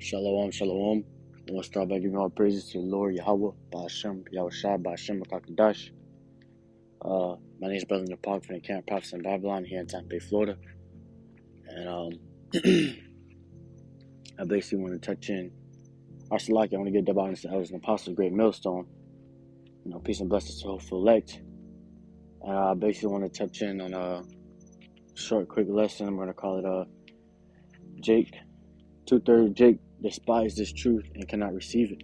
Shalom, shalom. I want to start by giving all praises to the Lord Yahweh, Ba'ashem, Yahushua, Ba'ashem, Makakadash. My name is Brother Nepal from the Camp Prophets in Babylon here in Tampa Bay, Florida. And I basically want to touch in Arsalaki. I want to get double honest. I was an apostle, great millstone. Peace and blessings to hopeful elect. And I basically want to touch in on a short, quick lesson. I'm going to call it Jake. 2/3 Jake despised this truth and cannot receive it.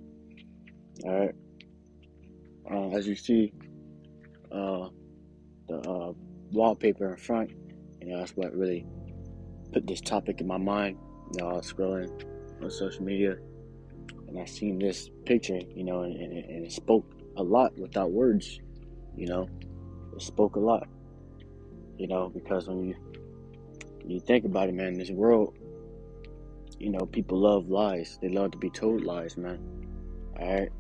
Alright. As you see, the wallpaper in front, that's what really put this topic in my mind. I was scrolling on social media and I seen this picture, and it spoke a lot without words. It spoke a lot, because when you think about it, man, in this world, people love lies. They love to be told lies, man. Alright?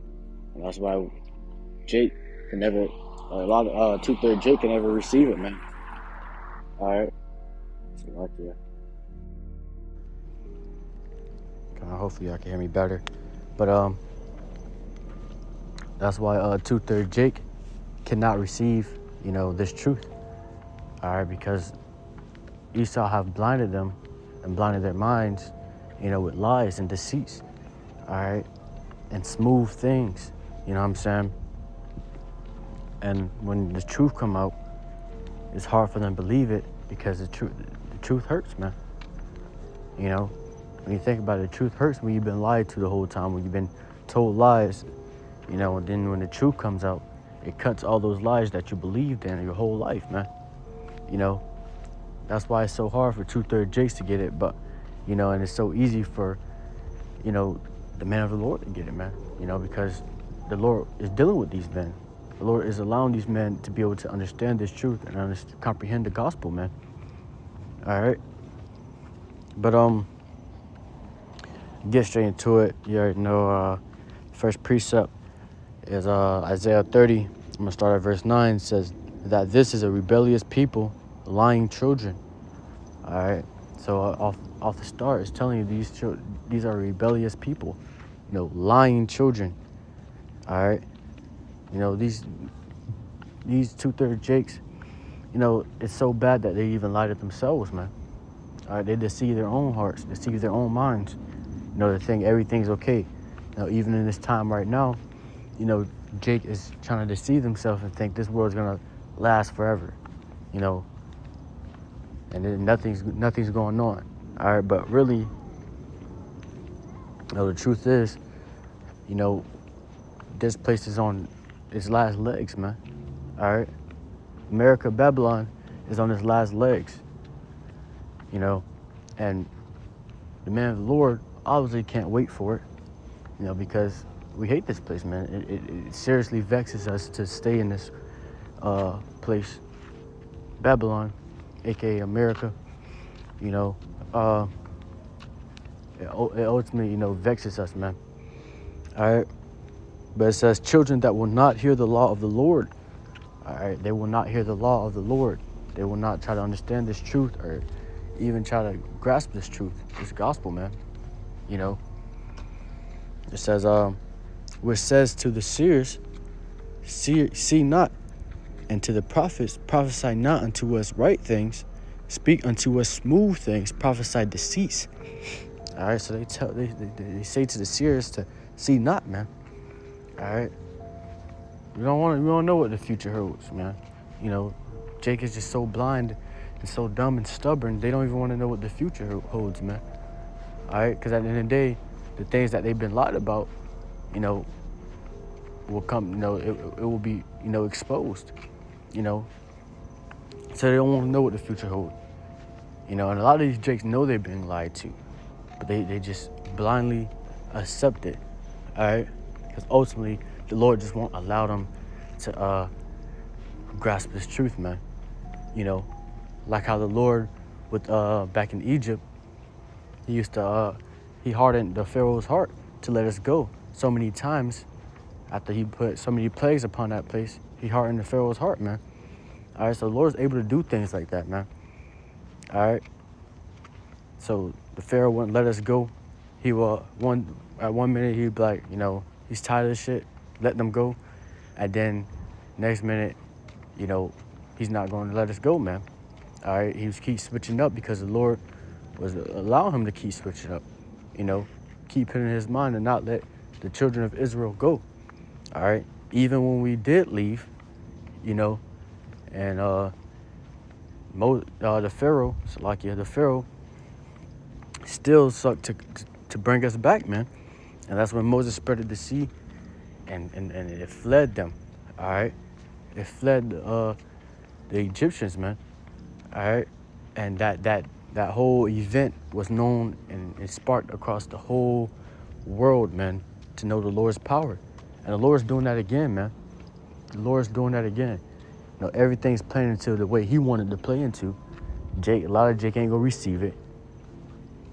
And that's why Jake can never, a lot of 2/3 Jake can never receive it, man. Alright? So, like, yeah. Hopefully y'all can hear me better. But, that's why 2/3 Jake cannot receive, this truth. Alright? Because Esau have blinded them and blinded their minds, with lies and deceits. Alright? And smooth things. You know what I'm saying? And when the truth come out, it's hard for them to believe it because the truth hurts, man. When you think about it, the truth hurts when you've been lied to the whole time, when you've been told lies, and then when the truth comes out, it cuts all those lies that you believed in your whole life, man. That's why it's so hard for 2/3 Jakes to get it, but, and it's so easy for, the man of the Lord to get it, man, because the Lord is dealing with these men. The Lord is allowing these men to be able to understand this truth and comprehend the gospel, man. All right. But, get straight into it. You already know, first precept is Isaiah 30. I'm going to start at verse 9. It says that this is a rebellious people, lying children. All right. So off the start, it's telling you these are rebellious people, lying children. All right. These 2/3 Jakes, it's so bad that they even lie to themselves, man. All right. They deceive their own hearts, deceive their own minds. They think everything's okay. Even in this time right now, Jake is trying to deceive himself and think this world's gonna last forever, and then nothing's going on. All right, but really, the truth is, this place is on its last legs, man. All right, America, Babylon is on its last legs, and the man of the Lord obviously can't wait for it, because we hate this place, man. It seriously vexes us to stay in this place, Babylon, aka America. It ultimately, vexes us, man. All right, but it says children that will not hear the law of the Lord. All right, they will not hear the law of the Lord. They will not try to understand this truth or even try to grasp this truth, this gospel, man. It says, which says to the seers, see not, and to the prophets, prophesy not unto us right things, speak unto us smooth things, prophesy deceits. All right, so they say to the seers to see not, man. All right, we don't know what the future holds, man. Jake is just so blind and so dumb and stubborn. They don't even want to know what the future holds, man. All right, because at the end of the day, the things that they've been lied about, will come, it will be, exposed, so they don't want to know what the future holds, and a lot of these Jakes know they're being lied to, but they just blindly accept it, all right, because ultimately the Lord just won't allow them to grasp this truth, man. Like how the Lord with back in Egypt, he hardened the Pharaoh's heart to let us go so many times. After he put so many plagues upon that place, he hardened the Pharaoh's heart, man. All right, so the Lord is able to do things like that, man. All right. So the Pharaoh wouldn't let us go. he will at 1 minute he'd be like, he's tired of this shit, let them go, and then next minute, he's not going to let us go, man. All right, he was keep switching up because the Lord was allowing him to keep switching up, keep it in his mind and not let the children of Israel go. All right, even when we did leave, and the Pharaoh, Salakia, the Pharaoh still sought to bring us back, man. And that's when Moses spread the sea and it fled them. All right, it fled the Egyptians, man. All right, and that whole event was known and sparked across the whole world, man, to know the Lord's power. And the Lord's doing that again, man. The Lord's doing that again. Everything's playing into the way he wanted to play into. A lot of Jake ain't gonna receive it.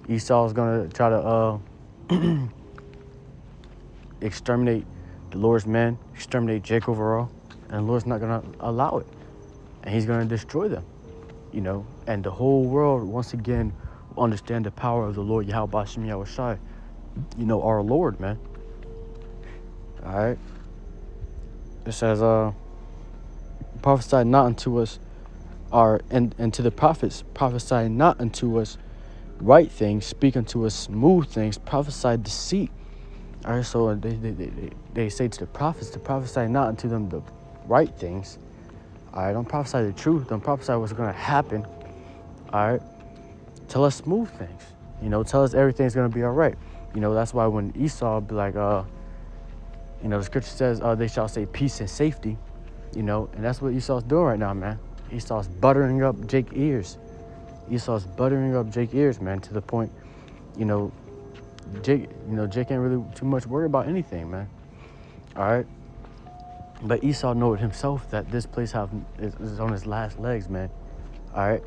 Esau's gonna try to exterminate the Lord's men, exterminate Jake overall, and the Lord's not gonna allow it. And he's gonna destroy them, and the whole world once again will understand the power of the Lord Yahweh B'Shem Yahushai, our Lord, man. All right. It says, prophesy not unto us, and to the prophets, prophesy not unto us right things, speak unto us smooth things, prophesy deceit. All right, so they say to the prophets to prophesy not unto them the right things. All right, don't prophesy the truth. Don't prophesy what's going to happen. All right, tell us smooth things. Tell us everything's going to be all right. That's why when Esau be like, the scripture says, they shall say peace and safety, and that's what Esau's doing right now, man. Esau's buttering up Jake's ears. Esau's buttering up Jake's ears, man, to the point, Jake ain't really too much worried about anything, man. All right. But Esau knows himself that this place is on his last legs, man. All right.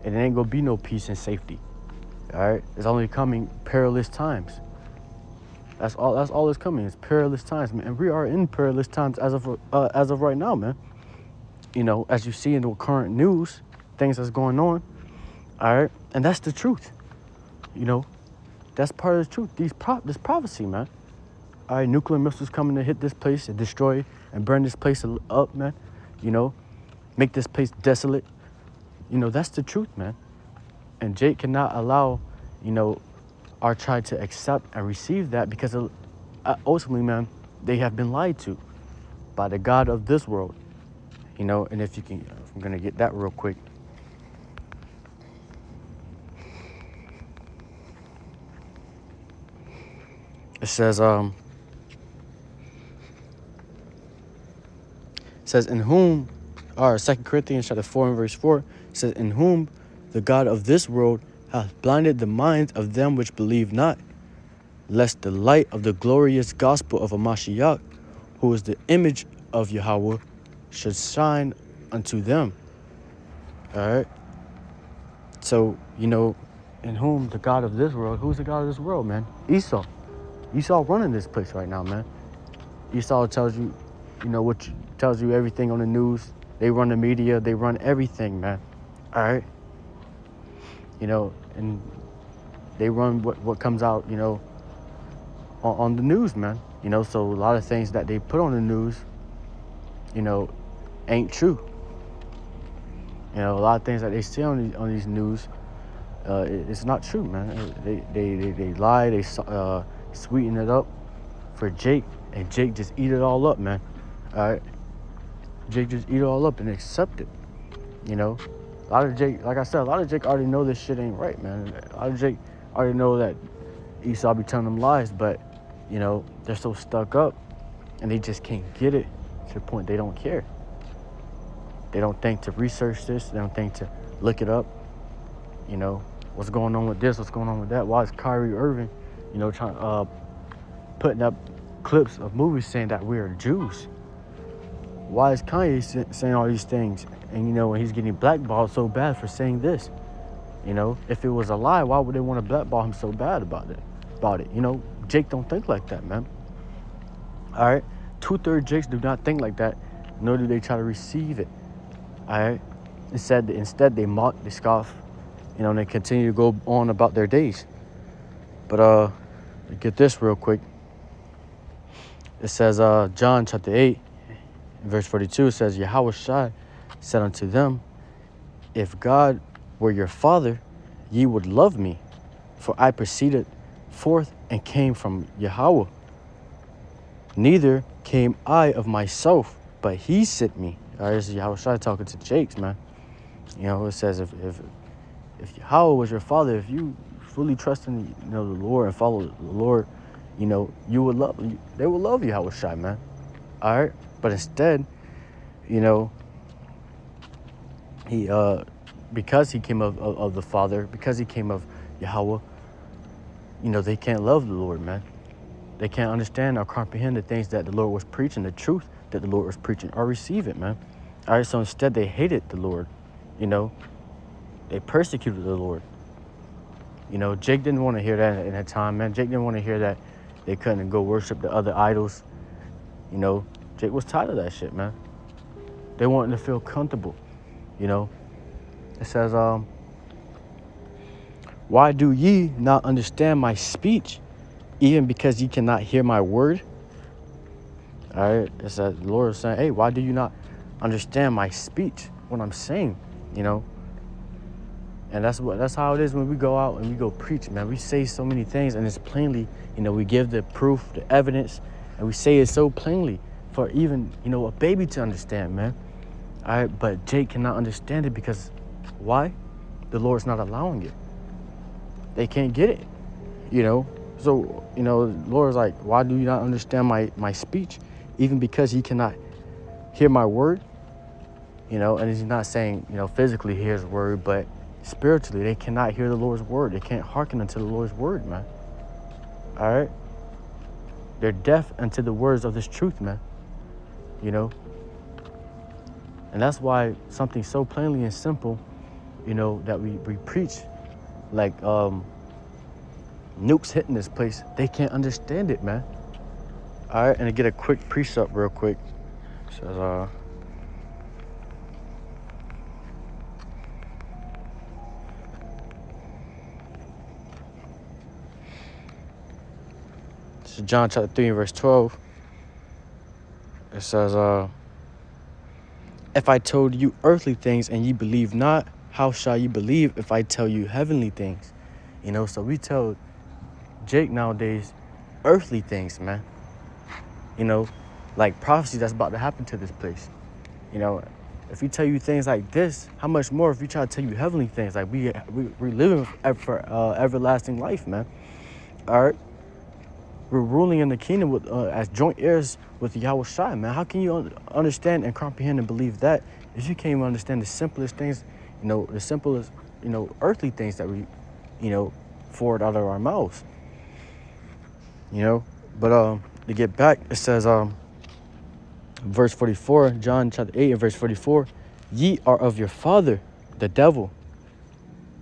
And it ain't gonna be no peace and safety. All right. It's only coming perilous times. That's all that's coming. It's perilous times, man. And we are in perilous times as of right now, man. As you see in the current news, things that's going on. All right. And that's the truth. That's part of the truth. This prophecy, man. All right, nuclear missiles coming to hit this place and destroy and burn this place up, man. Make this place desolate. That's the truth, man. And Jake cannot allow, our tribe to accept and receive that because ultimately, man, they have been lied to by the God of this world. And if I'm going to get that real quick. It says, in whom, 2 Corinthians chapter 4 and verse 4, says, in whom the God of this world hath blinded the minds of them which believe not, lest the light of the glorious gospel of Mashiach, who is the image of Yahweh, should shine unto them. All right. So, in whom the God of this world, who's the God of this world, man? Esau. Esau running this place right now, man. Esau tells you, tells you everything on the news. They run the media. They run everything, man. All right. And they run what comes out, on the news, man. So a lot of things that they put on the news, ain't true. A lot of things that they say on these news, it's not true, man. They lie. They sweeten it up for Jake, and Jake just eat it all up, man. All right. Jake just eat it all up and accept it. A lot of Jake, like I said, a lot of Jake already know this shit ain't right, man. A lot of Jake already know that Esau be telling them lies, but, they're so stuck up and they just can't get it to the point they don't care. They don't think to research this. They don't think to look it up. What's going on with this? What's going on with that? Why is Kyrie Irving, putting up clips of movies saying that we are Jews? Why is Kanye saying all these things? And, when he's getting blackballed so bad for saying this, if it was a lie, why would they want to blackball him so bad about it? Jake don't think like that, man. All right. 2/3 Jakes do not think like that, nor do they try to receive it. All right. Instead they mock, they scoff, and they continue to go on about their days. But get this real quick. It says, John chapter 8, verse 42, it says, Yahweh Shai said unto them, if God were your father, ye would love me, for I proceeded forth and came from Yahweh. Neither came I of myself, but he sent me. All right, this is Yahweh Shai talking to Jakes, man. You know, it says if Yahweh was your father, if you fully trust in the Lord and follow the Lord, you would love. They would love Yahweh Shai, man. All right, but instead, he because he came of the Father, because he came of Yahweh, they can't love the Lord, man. They can't understand or comprehend the things that the Lord was preaching, the truth that the Lord was preaching, or receive it, man. All right, so instead they hated the Lord, They persecuted the Lord. Jake didn't want to hear that in that time, man. Jake didn't want to hear that they couldn't go worship the other idols. Jake was tired of that shit, man. They wanted to feel comfortable, It says, why do ye not understand my speech, even because ye cannot hear my word? All right, it says, the Lord is saying, hey, why do you not understand my speech, what I'm saying, And that's how it is when we go out and we go preach, man. We say so many things, and it's plainly, we give the proof, the evidence, and we say it so plainly for even, a baby to understand, man. All right, but Jake cannot understand it because why? The Lord's not allowing it. They can't get it, So, the Lord's like, why do you not understand my speech? Even because he cannot hear my word, and he's not saying, physically hear his word, but spiritually, they cannot hear the Lord's word. They can't hearken unto the Lord's word, man. All right? They're deaf unto the words of this truth, man. And that's why something so plainly and simple, that we preach, like nukes hitting this place, they can't understand it, man. All right, and to get a quick precept real quick. It says, John chapter 3 verse 12. It says, if I told you earthly things and ye believe not, how shall you believe if I tell you heavenly things? So we tell Jake nowadays earthly things, man. Like prophecy that's about to happen to this place. If we tell you things like this, how much more if we try to tell you heavenly things? Like we living for everlasting life, man. All right. We're ruling in the kingdom with as joint heirs with Yahweh Shai, man. How can you understand and comprehend and believe that if you can't even understand the simplest things, the simplest, earthly things that we, forward out of our mouths, But to get back, it says, verse 44, John chapter 8 and verse 44, ye are of your father, the devil,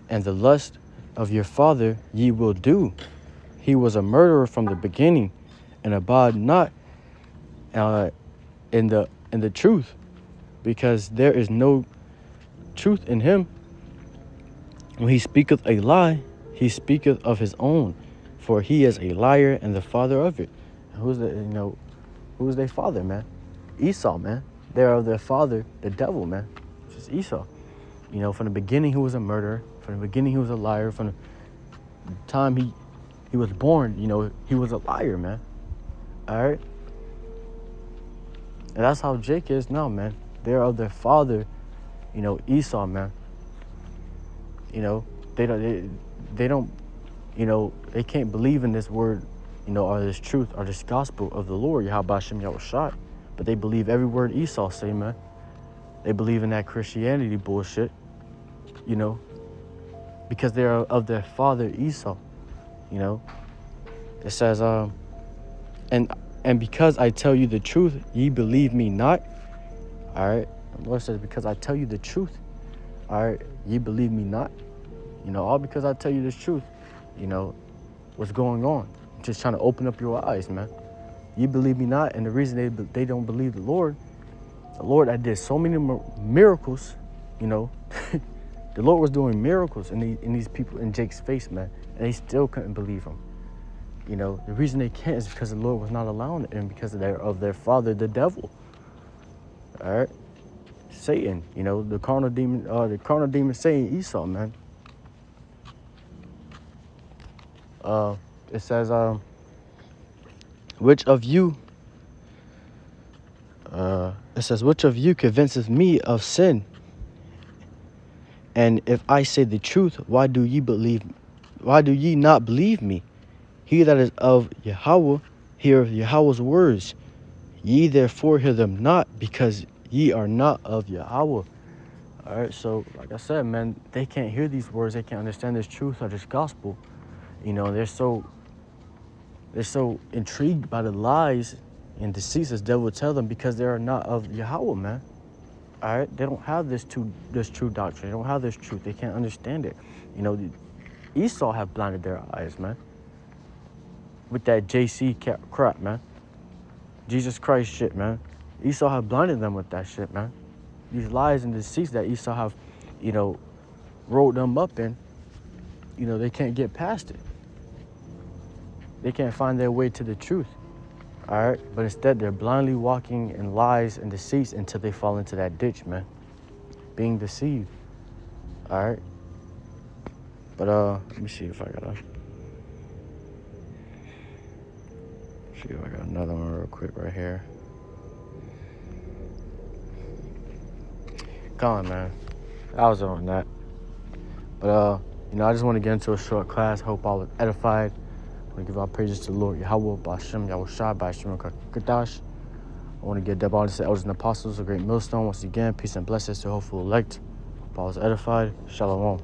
and the lust of your father ye will do. He was a murderer from the beginning, and abide not in the truth, because there is no truth in him. When he speaketh a lie, he speaketh of his own, for he is a liar and the father of it. And who's their father, man? Esau, man. They're of their father, the devil, man. It's just Esau. From the beginning, he was a murderer. From the beginning, he was a liar. From the time he was born, he was a liar, man. All right? And that's how Jake is now, man. They're of their father, Esau, man. They don't, they can't believe in this word, or this truth, or this gospel of the Lord, Yahweh Hashem Yahweh Shai. But they believe every word Esau say, man. They believe in that Christianity bullshit, because they're of their father Esau. It says, and because I tell you the truth, ye believe me not. All right. The Lord says, because I tell you the truth, all right, ye believe me not. All because I tell you this truth, what's going on. I'm just trying to open up your eyes, man. You believe me not, and the reason they don't believe the Lord that did so many miracles, the Lord was doing miracles in these people in Jake's face, man, and they still couldn't believe him. You know, the reason they can't is because the Lord was not allowing it, and because of their father, the devil. All right, Satan. You know, the carnal demon Satan, Esau, man. It says, which of you convinces me of sin? And if I say the truth, why do ye not believe me? He that is of Yahweh heareth Yahweh's words. Ye therefore hear them not, because ye are not of Yahweh. All right, so like I said, man, they can't hear these words. They can't understand this truth or this gospel. You know, they're so intrigued by the lies and deceits the devil will tell them, because they are not of Yahweh, man. All right, they don't have this true doctrine. They don't have this truth. They can't understand it. You know, Esau have blinded their eyes, man, with that JC crap, man. Jesus Christ shit, man. Esau have blinded them with that shit, man. These lies and deceits that Esau have, you know, rolled them up in, you know, they can't get past it. They can't find their way to the truth. All right, but instead they're blindly walking in lies and deceits until they fall into that ditch, man. Being deceived. All right. But let me see if I got another one real quick right here. Come on, man. I was on that. But you know, I just want to get into a short class. Hope I was edified. I want to give our praises to the Lord Yahweh, B'Hashem, Yahushua, B'Hashem, Kadash. I want to give double honor to the elders and apostles, a great millstone. Once again, peace and blessings to hopeful elect. Hope I was edified. Shalom.